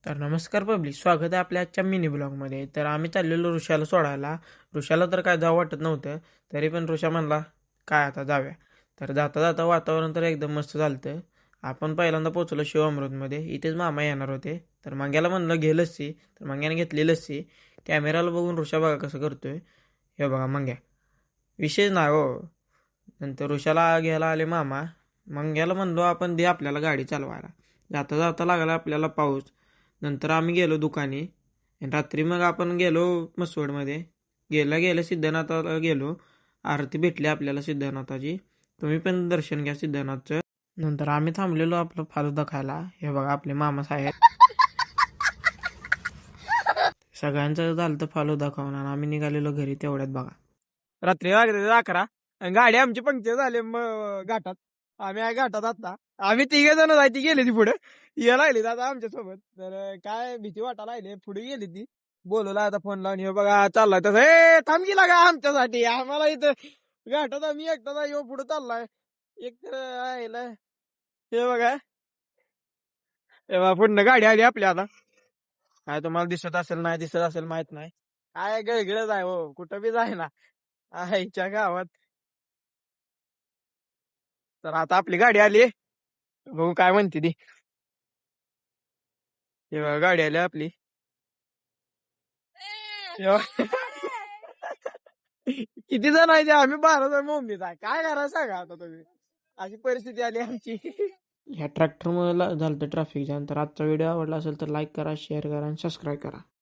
तर नमस्कार पब्लिक, स्वागत आहे आपल्या आजच्या मिनी ब्लॉगमध्ये. तर आम्ही चाललेलो ऋषाला सोडायला. ऋषाला तर काय जावं वाटत नव्हतं, तरी पण ऋषा म्हणला काय आता जाऊया. तर जाता जाता वातावरण तर एकदम मस्त झालतं. आपण पहिल्यांदा पोचलो शिवामृतमध्ये. इथेच मामा येणार होते. तर मंग्याला म्हणलं घे लस्सी, तर मंग्याने घेतली लस्सी. कॅमेराला बघून ऋषा बघा कसं करतोय. हे बघा मंग्या, विशेष नाही हो. नंतर ऋषाला घ्यायला आले मामा. मंग्याला म्हणलो आपण दे आपल्याला गाडी चालवायला. जाता जाता लागला आपल्याला पाऊस. नंतर आम्ही गेलो दुकानी आणि रात्री मग आपण गेलो मसवडमध्ये. गेल्या गेल्या सिद्धनाथाला गेलो. आरती भेटली आपल्याला सिद्धनाथाची. तुम्ही पण दर्शन घ्या सिद्धनाथचं. नंतर आम्ही थांबलेलो आपलं फालुदा खायला. हे बघा आपले मामा साहेब. सगळ्यांचं झालं तर फालुदा खाऊन आणि आम्ही निघालेलो घरी तेवढ्यात बघा. रात्री वाजले 11. गाडी आमची पंक्चर झाली मग घाटात. आम्ही आहे घाटात आता. आम्ही तिघे जण जाय ती गेली ती पुढे ये लागली आता आमच्या सोबत. तर काय भीती वाटायला लागली. पुढे गेली ती. बोलवला आता फोन लावून हे बघा चाललाय तसं. थांब की लागा आमच्यासाठी आम्हाला इथं घाटात आम्ही एकटा येऊ पुढे चाललाय. एक तर हे बघा. हे बघा पुढनं गाडी आली आपल्या आता. काय तुम्हाला दिसत असेल नाही दिसत असेल माहित नाही. काय गळगळच आहे हो, कुठं बी जाय ना आईच्या गावात. तर आता आपली गाडी आली. बघू काय म्हणते ती. हे बघा गाडी आली आपली. हे बघा. किती जण आहे ते आम्ही 12 जण मुंबईत आहे. काय करायचं सांगा आता तुम्ही. अशी परिस्थिती आली आमची. ह्या ट्रॅक्टरमुळे झालं ट्रॅफिक जाम. तर आजचा व्हिडिओ आवडला असेल तर लाईक करा, शेअर करा आणि सबस्क्राईब करा.